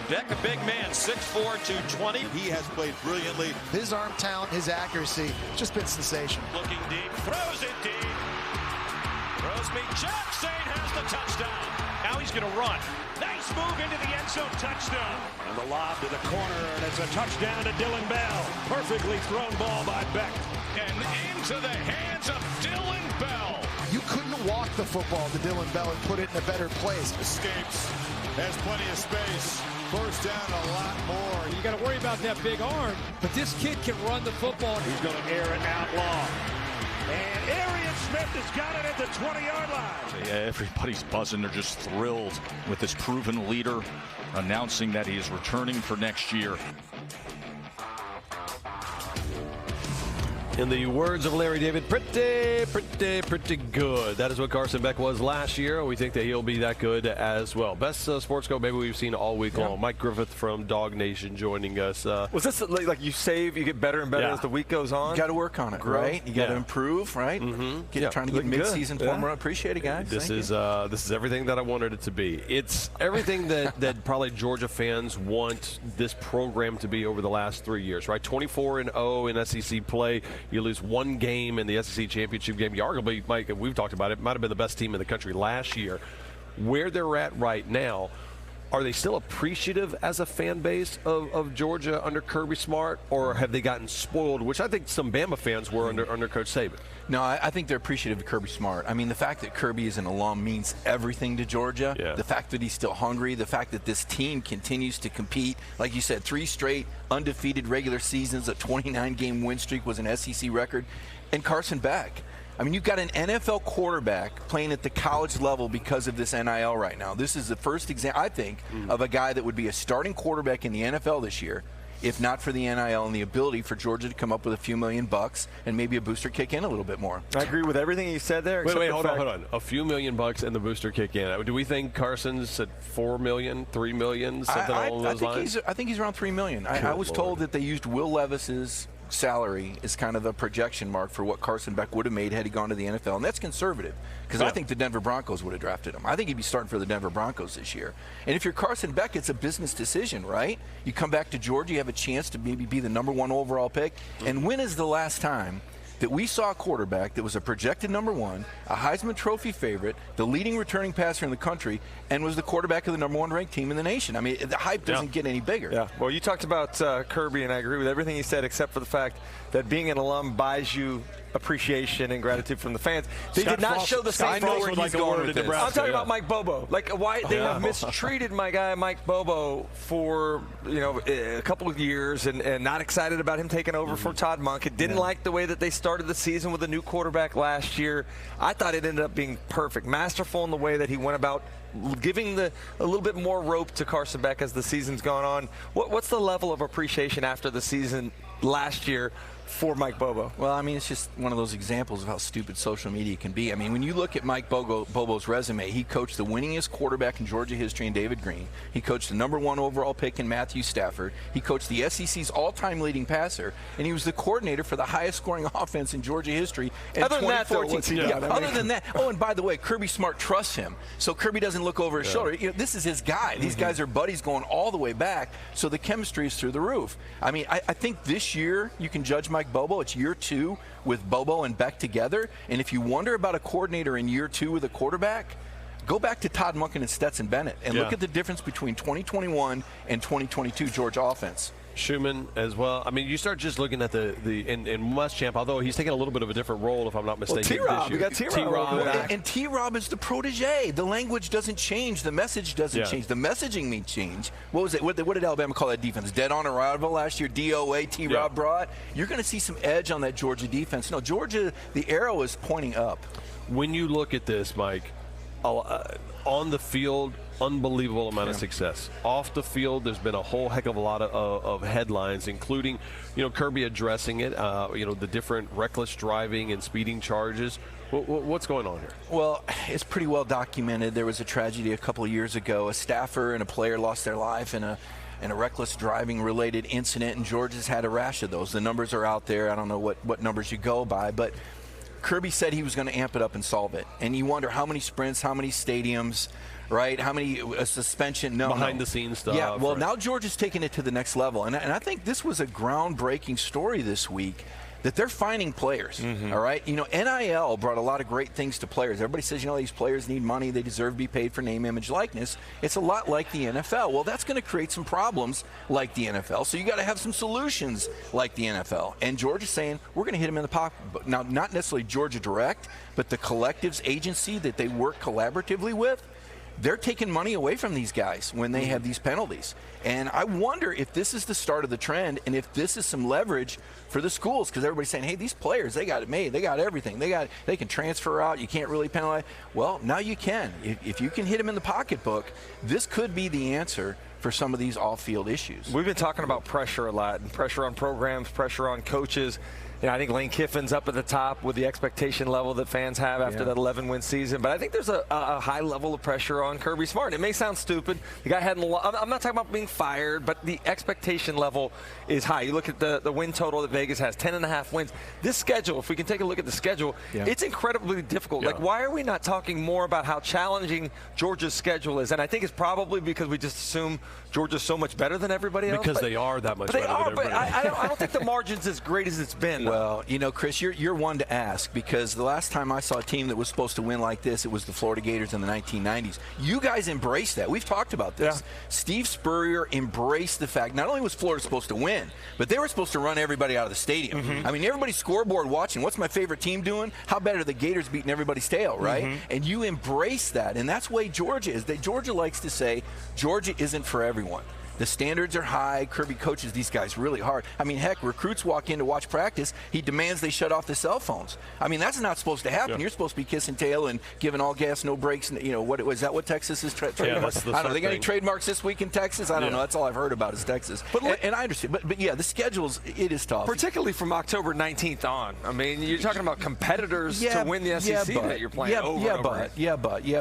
Beck, a big man, 6'4", 220. He has played brilliantly. His arm talent, his accuracy, just been sensational. Looking deep, throws it deep. Crosby, Jackson has the touchdown. Now he's going to run. Nice move into the end zone, touchdown. And the lob to the corner, and it's a touchdown to Dylan Bell. Perfectly thrown ball by Beck. And into the hands of Dylan Bell. You couldn't walk the football to Dylan Bell and put it in a better place. Escapes, has plenty of space. First down, a lot more. You got to worry about that big arm, but this kid can run the football. He's going to air it out long. And Arian Smith has got it at the 20-yard line. Yeah, everybody's buzzing. They're just thrilled with this proven leader announcing that he is returning for next year. In the words of Larry David, pretty good. That is what Carson Beck was last year. We think that he'll be that good as well. Best sports go maybe we've seen all week long. Mike Griffith from DawgNation joining us. Was this like you save, you get better and better as the week goes on? You got to work on it, right? You got to improve, right? Trying to get mid-season form. Appreciate it, guys. This is everything that I wanted it to be. It's everything that probably Georgia fans want this program to be over the last 3 years, right? 24-0 in SEC play. You lose one game in the SEC championship game. You arguably, Mike, we've talked about it, might have been the best team in the country last year. Where they're at right now, are they still appreciative as a fan base of Georgia under Kirby Smart, or have they gotten spoiled, which I think some Bama fans were under Coach Saban? No, I think they're appreciative of Kirby Smart. I mean, the fact that Kirby is an alum means everything to Georgia. The fact that he's still hungry, the fact that this team continues to compete. Like you said, 3 straight undefeated regular seasons, a 29-game win streak was an SEC record. And Carson Beck. I mean, you've got an NFL quarterback playing at the college level because of this NIL right now. This is the first example, I think, of a guy that would be a starting quarterback in the NFL this year, if not for the NIL and the ability for Georgia to come up with a few $million and maybe a booster kick in a little bit more. I agree with everything you said there. Wait, hold on. A few $1 million and the booster kick in. Do we think Carson's at $4 million, $3 million, something along those lines? I think he's around $3 million. I was told that they used Will Levis's salary is kind of a projection mark for what Carson Beck would have made had he gone to the NFL, and that's conservative because I think the Denver Broncos would have drafted him. I think he'd be starting for the Denver Broncos this year. And if you're Carson Beck, it's a business decision, right? You come back to Georgia, you have a chance to maybe be the #1 overall pick. And when is the last time that we saw a quarterback that was a projected #1, a Heisman Trophy favorite, the leading returning passer in the country, and was the quarterback of the #1 ranked team in the nation? I mean, the hype doesn't get any bigger. Yeah. Well, you talked about Kirby, and I agree with everything he said, except for the fact that being an alum buys you appreciation and gratitude from the fans. They did not show the same thing. I'm talking about Mike Bobo. Like why they have mistreated my guy Mike Bobo for a couple of years, and not excited about him taking over for Todd Monken. Didn't like the way that they started the season with a new quarterback last year. I thought it ended up being perfect, masterful in the way that he went about giving a little bit more rope to Carson Beck as the season's gone on. What's the level of appreciation after the season last year for Mike Bobo? Well, I mean, it's just one of those examples of how stupid social media can be. I mean, when you look at Mike Bobo's resume, he coached the winningest quarterback in Georgia history in David Green. He coached the #1 overall pick in Matthew Stafford. He coached the SEC's all-time leading passer, and he was the coordinator for the highest-scoring offense in Georgia history in 2014. Other than that, oh, and by the way, Kirby Smart trusts him, so Kirby doesn't look over his shoulder. This is his guy. These guys are buddies going all the way back, so the chemistry is through the roof. I mean, I think this year you can judge Mike Bobo. It's year 2 with Bobo and Beck together. And if you wonder about a coordinator in year 2 with a quarterback, go back to Todd Monken and Stetson Bennett and look at the difference between 2021 and 2022 Georgia offense. Schumann as well. I mean, you start just looking at the Muschamp, although he's taking a little bit of a different role, if I'm not mistaken. T-Rob, we got T-Rob. And T-Rob is the protege. The language doesn't change. The message doesn't change. The messaging may change. What was it? What did Alabama call that defense? Dead on arrival last year, DOA, T-Rob brought. You're going to see some edge on that Georgia defense. No, Georgia, the arrow is pointing up. When you look at this, Mike, on the field, unbelievable amount of success. Off the field, there's been a whole heck of a lot of headlines, including, Kirby addressing it, the different reckless driving and speeding charges. What's going on here? Well, it's pretty well documented. There was a tragedy a couple of years ago. A staffer and a player lost their life in a reckless driving related incident, and Georgia's had a rash of those. The numbers are out there. I don't know what numbers you go by, but Kirby said he was going to amp it up and solve it. And you wonder how many sprints, how many stadiums, right? How many suspension? No, behind the scenes stuff. Yeah, well, right. now Georgia's taking it to the next level, and I think this was a groundbreaking story this week. That they're finding players, all right? You know, NIL brought a lot of great things to players. Everybody says, you know, these players need money. They deserve to be paid for name, image, likeness. It's a lot like the NFL. Well, that's going to create some problems like the NFL. So you got to have some solutions like the NFL. And Georgia's saying, we're going to hit them in the pocket. Now, not necessarily Georgia Direct, but the collectives agency that they work collaboratively with, they're taking money away from these guys when they have these penalties. And I wonder if this is the start of the trend and if this is some leverage for the schools, because everybody's saying, hey, these players, they got it made. They got everything. They can transfer out. You can't really penalize. Well, now you can. If you can hit them in the pocketbook, this could be the answer for some of these off-field issues. We've been talking about pressure a lot, and pressure on programs, pressure on coaches. You know, I think Lane Kiffin's up at the top with the expectation level that fans have after that 11-win season. But I think there's a high level of pressure on Kirby Smart. It may sound stupid. The guy hadn't. I'm not talking about being fired, but the expectation level is high. You look at the win total that Vegas has, 10.5 wins. This schedule, if we can take a look at the schedule, it's incredibly difficult. Like, why are we not talking more about how challenging Georgia's schedule is? And I think it's probably because we just assume Georgia's so much better than everybody else. Because they are that much better than everybody else. I don't think the margin's as great as it's been. Well, you know, Chris, you're one to ask, because the last time I saw a team that was supposed to win like this, it was the Florida Gators in the 1990s. You guys embraced that. We've talked about this. Steve Spurrier embraced the fact not only was Florida supposed to win, but they were supposed to run everybody out of the stadium. I mean, everybody's scoreboard watching. What's my favorite team doing? How bad are the Gators beating everybody's tail, right? And you embrace that, and that's the way Georgia is. Georgia likes to say Georgia isn't for everyone. The standards are high. Kirby coaches these guys really hard. I mean, heck, recruits walk in to watch practice. He demands they shut off the cell phones. I mean, that's not supposed to happen. You're supposed to be kissing tail and giving all gas, no brakes. And, you know, what was that? What Texas is trademark? That's the I don't know. They got any trademarks this week in Texas? I don't know. That's all I've heard about is Texas. But and I understand. But yeah, the schedules, it is tough. Particularly from October 19th on. I mean, you're talking about competitors to win the SEC that you're playing over and over.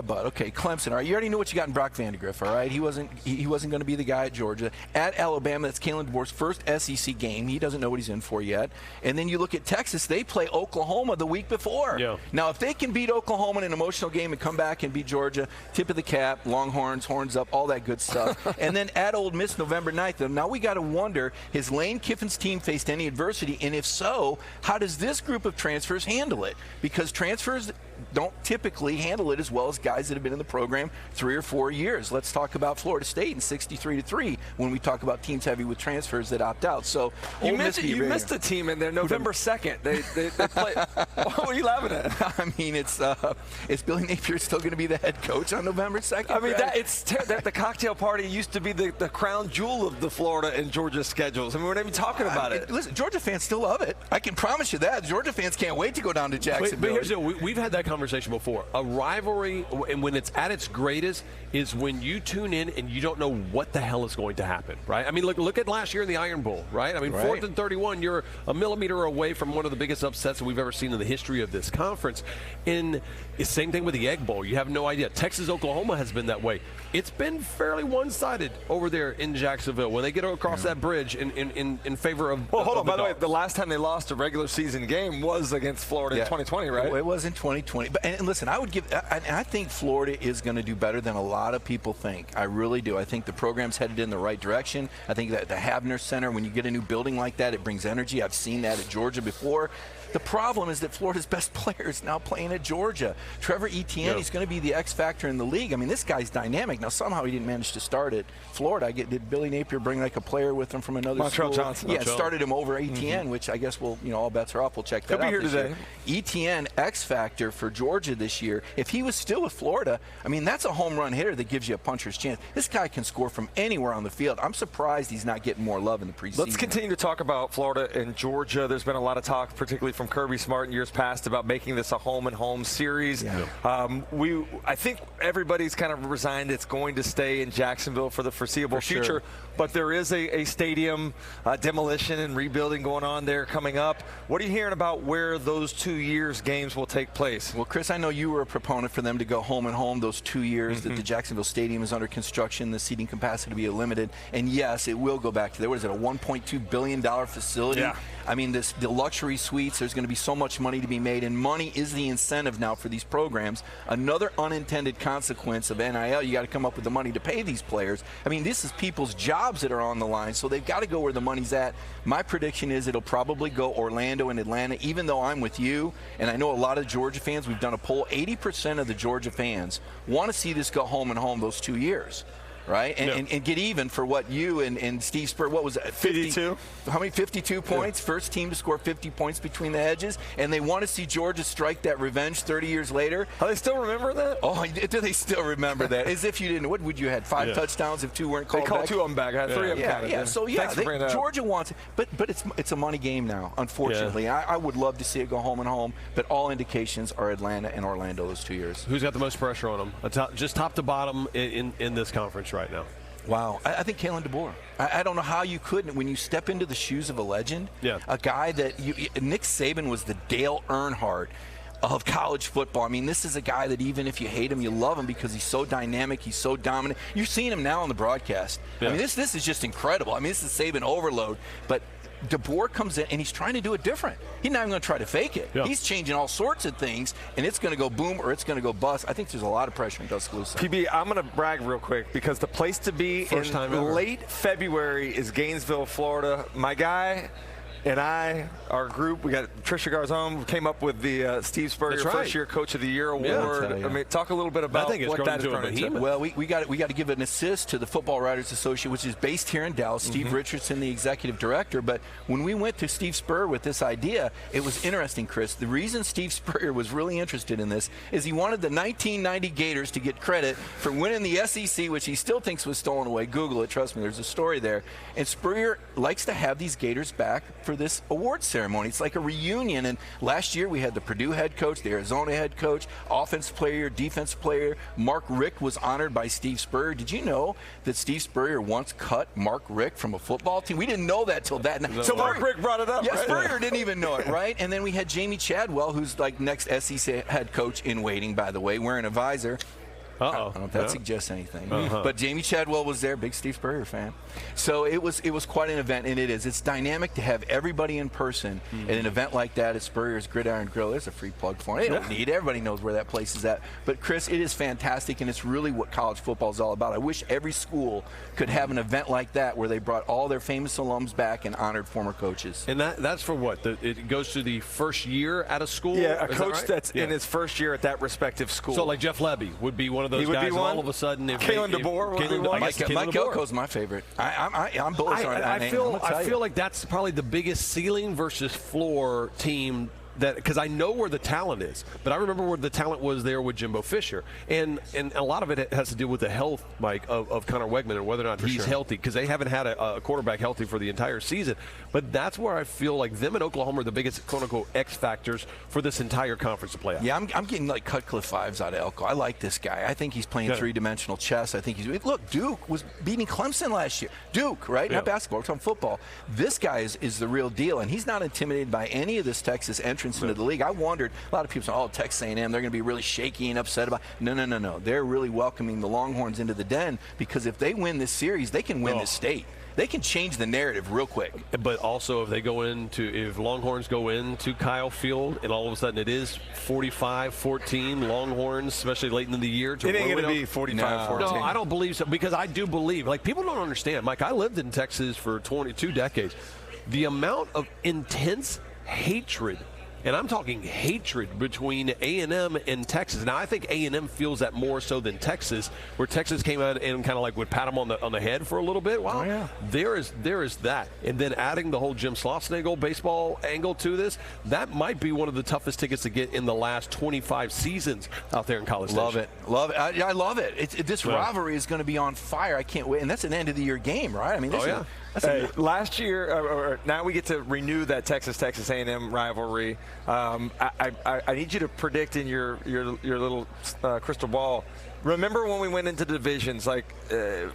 But okay, Clemson. All right, you already knew what you got in Brock Vandegrift. All right, he wasn't going to be the guy at Georgia. At Alabama, that's Kalen DeBoer's first SEC game. He doesn't know what he's in for yet. And then you look at Texas, they play Oklahoma the week before. Now, if they can beat Oklahoma in an emotional game and come back and beat Georgia, tip of the cap, Longhorns, horns up, all that good stuff. And then at Ole Miss, November 9th. Now we got to wonder, has Lane Kiffin's team faced any adversity? And if so, how does this group of transfers handle it? Because transfers don't typically handle it as well as guys that have been in the program 3 or 4 years. Let's talk about Florida State in 63-3 when we talk about teams heavy with transfers that opt out. So you missed a team in there November 2nd. They play. What are you laughing at? I mean, it's Billy Napier still going to be the head coach on November 2nd? I mean, the cocktail party used to be the crown jewel of the Florida and Georgia schedules. I mean, we're not even talking about it. Listen, Georgia fans still love it. I can promise you that. Georgia fans can't wait to go down to Jacksonville. But here's the deal. We've had that conversation before. A rivalry, and when it's at its greatest, is when you tune in and you don't know what the hell is going to happen, right? I mean, look at last year in the Iron Bowl, right? I mean, 4th and 31, you're a millimeter away from one of the biggest upsets that we've ever seen in the history of this conference. And it's the same thing with the Egg Bowl. You have no idea. Texas, Oklahoma has been that way. It's been fairly one-sided over there in Jacksonville when they get across that bridge in favor of. Well, hold on. By the way, the last time they lost a regular season game was against Florida in 2020, right? It was in 2020. And listen, I think Florida is going to do better than a lot of people think. I really do. I think the program's headed in the right direction. I think that the Havner Center, when you get a new building like that, it brings energy. I've seen that at Georgia before. The problem is that Florida's best player is now playing at Georgia. Trevor Etienne, he's going to be the X factor in the league. I mean, this guy's dynamic. Now, somehow he didn't manage to start at Florida. Did Billy Napier bring like a player with him from another school? Johnson. Yeah, started him over Etienne, which I guess all bets are off. We'll check that out. He'll be here today. Etienne, X factor for Georgia this year. If he was still with Florida, I mean, that's a home run hitter that gives you a puncher's chance. This guy can score from anywhere on the field. I'm surprised he's not getting more love in the preseason. Let's continue to talk about Florida and Georgia. There's been a lot of talk, particularly from Kirby Smart in years past, about making this a home-and-home series. I think everybody's kind of resigned it's going to stay in Jacksonville for the foreseeable future. But there is a stadium demolition and rebuilding going on there coming up. What are you hearing about where those 2 years games will take place? Well, Chris, I know you were a proponent for them to go home and home those 2 years that the Jacksonville Stadium is under construction, the seating capacity to be limited. And yes, it will go back to there. What is it, a $1.2 billion facility? I mean, the luxury suites, there's going to be so much money to be made, and money is the incentive now for these programs. Another unintended consequence of NIL, you got to come up with the money to pay these players. I mean, this is people's jobs that are on the line, so they've got to go where the money's at. My prediction is it'll probably go Orlando and Atlanta, even though I'm with you, and I know a lot of Georgia fans, we've done a poll, 80% of the Georgia fans want to see this go home and home those 2 years. Right? And get even for what you and Steve Spurrier, what was it? 52. How many? 52 points? Yeah. First team to score 50 points between the hedges. And they want to see Georgia strike that revenge 30 years later. Oh, they still remember that? Oh, do they still remember that? As if you didn't. What would you have? 5 touchdowns if 2 weren't called back? They called 2 of them back. I had 3 of them counted. Yeah, so yeah, Georgia wants it. But it's a money game now, unfortunately. Yeah. I would love to see it go home and home, but all indications are Atlanta and Orlando those 2 years. Who's got the most pressure on them? Just top to bottom in this conference right now. Wow. I think Kalen DeBoer. I don't know how you couldn't. When you step into the shoes of a legend, a guy that Nick Saban was the Dale Earnhardt of college football. I mean, this is a guy that even if you hate him, you love him because he's so dynamic, he's so dominant. You're seeing him now on the broadcast. Yeah. I mean, this is just incredible. I mean, this is Saban overload. But DeBoer comes in, and he's trying to do it different. He's not even going to try to fake it. Yeah. He's changing all sorts of things, and it's going to go boom or it's going to go bust. I think there's a lot of pressure in Tuscaloosa. PB, I'm going to brag real quick because the place to be in late February is Gainesville, Florida. My guy and our group, we got Trisha Garzone, came up with the Steve Spurrier First-Year Coach of the Year award. I mean, talk a little bit about what that is going to be. Well, we got to give an assist to the Football Writers Association, which is based here in Dallas. Steve Richardson, the executive director. But when we went to Steve Spurrier with this idea, it was interesting, Chris. The reason Steve Spurrier was really interested in this is he wanted the 1990 Gators to get credit for winning the SEC, which he still thinks was stolen away. Google it. Trust me, there's a story there. And Spurrier likes to have these Gators back for this award ceremony. It's like a reunion. And last year we had the Purdue head coach, the Arizona head coach, offensive player, defensive player. Mark Richt was honored by Steve Spurrier. Did you know that Steve Spurrier once cut Mark Richt from a football team? We didn't know that till that night. So Mark Richt brought it up. Yeah, Spurrier didn't even know it, right? And then we had Jamie Chadwell, who's like next SEC head coach in waiting, by the way, wearing a visor. I don't know if that suggests anything. But Jamie Chadwell was there, big Steve Spurrier fan. So it was quite an event, and it is. It's dynamic to have everybody in person at an event like that at Spurrier's Gridiron Grill. There's a free plug for it. They don't need it. Everybody knows where that place is at. But, Chris, it is fantastic, and it's really what college football is all about. I wish every school could have an event like that where they brought all their famous alums back and honored former coaches. And that's for what? It goes to the first year at a school? Yeah, a coach that's in his first year at that respective school. So, like Jeff Lebby would be one of those guys. All of a sudden, Kalen DeBoer would be one. Mike Elko's my favorite. I'm bullish on that. I feel like that's probably the biggest ceiling versus floor team. Because I know where the talent is, but I remember where the talent was there with Jimbo Fisher, and a lot of it has to do with the health, Mike, of Connor Wegman and whether or not he's healthy, because they haven't had a quarterback healthy for the entire season. But that's where I feel like them and Oklahoma are the biggest quote-unquote X factors for this entire conference to play out. Yeah, I'm getting like Cutcliffe vibes out of Elko. I like this guy. I think he's playing three-dimensional chess. I think look, Duke was beating Clemson last year. Duke, right? Not basketball, we're talking football. This guy is the real deal, and he's not intimidated by any of this Texas entrance into the league. I wondered, a lot of people say, oh, Texas A&M, they're going to be really shaky and upset about it. No. They're really welcoming the Longhorns into the den, because if they win this series, they can win this state. They can change the narrative real quick. But also, if Longhorns go into Kyle Field and all of a sudden it is 45-14 Longhorns, especially late in the year. It ain't going to be 45-14. No, I don't believe so, because I do believe, like, people don't understand. Mike, I lived in Texas for 22 decades. The amount of intense hatred, and I'm talking hatred, between A&M and Texas. Now, I think A&M feels that more so than Texas, where Texas came out and kind of like would pat them on the head for a little bit. Wow, there is that. And then adding the whole Jim Schlossnagle baseball angle to this, that might be one of the toughest tickets to get in the last 25 seasons out there in College Station. Love it. I love it. This rivalry is going to be on fire. I can't wait. And that's an end-of-the-year game, right? I mean, last year, or now we get to renew that Texas A&M rivalry. I need you to predict in your little crystal ball Remember when we went into divisions, like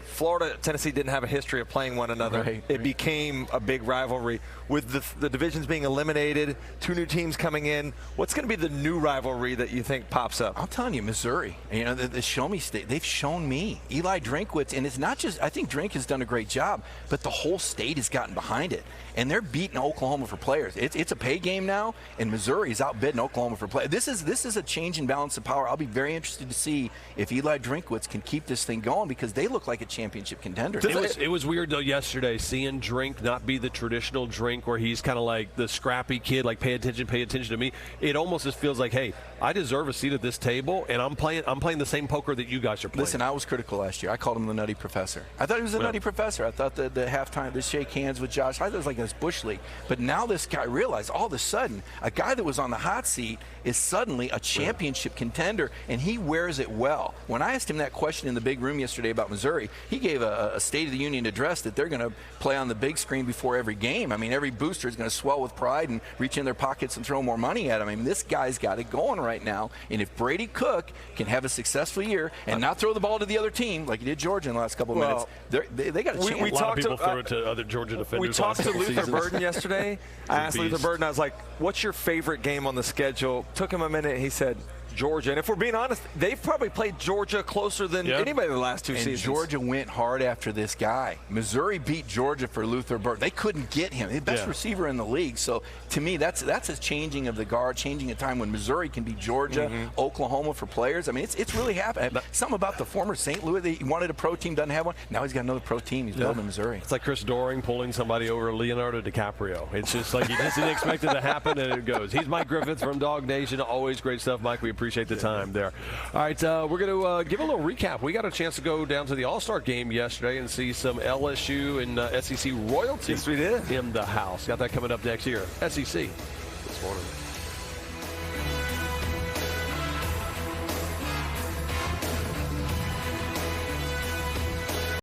Florida, Tennessee didn't have a history of playing one another. Right, it became a big rivalry. With the divisions being eliminated, 2 new teams coming in, what's going to be the new rivalry that you think pops up? I'm telling you, Missouri. You know, the Show Me State, they've shown me. Eli Drinkwitz, and it's not just, I think Drink has done a great job, but the whole state has gotten behind it. And they're beating Oklahoma for players. It's a pay game now, and Missouri is outbidding Oklahoma for players. This is a change in balance of power. I'll be very interested to see if Eli Drinkwitz can keep this thing going, because they look like a championship contender. It was weird, though, yesterday, seeing Drink not be the traditional Drink where he's kind of like the scrappy kid, like pay attention to me. It almost just feels like, hey, I deserve a seat at this table, and I'm playing the same poker that you guys are playing. Listen, I was critical last year. I called him the Nutty Professor. I thought he was the Nutty Professor. I thought the halftime, the shake hands with Josh, I thought it was like this Bush League. But now this guy realized all of a sudden, a guy that was on the hot seat is suddenly a championship contender, and he wears it well. When I asked him that question in the big room yesterday about Missouri, he gave a State of the Union address that they're going to play on the big screen before every game. I mean, every booster is going to swell with pride and reach in their pockets and throw more money at him. I mean, this guy's got it going right now, and if Brady Cook can have a successful year and not throw the ball to the other team like he did Georgia in the last couple of minutes, they got a chance. A lot of people throw it to other Georgia defenders. We talked to Luther Burden yesterday. I asked Luther Burden, I was like, what's your favorite game on the schedule? Took him a minute, he said, Georgia. And if we're being honest, they've probably played Georgia closer than anybody the last 2 seasons. Georgia went hard after this guy. Missouri beat Georgia for Luther Burden. They couldn't get him. The best receiver in the league. So, to me, that's a changing of the guard, changing a time when Missouri can beat Georgia, Oklahoma for players. I mean, it's really happened. Something about the former St. Louis, he wanted a pro team, doesn't have one. Now he's got another pro team. He's building Missouri. It's like Chris Doering pulling somebody over Leonardo DiCaprio. It's just like you just didn't expect it to happen, and it goes. He's Mike Griffith from DawgNation. Always great stuff, Mike. We appreciate the time there. All right, we're going to give a little recap. We got a chance to go down to the All-Star game yesterday and see some LSU and SEC royalty. Yes, we did. In the house. Got that coming up next year. SEC this morning.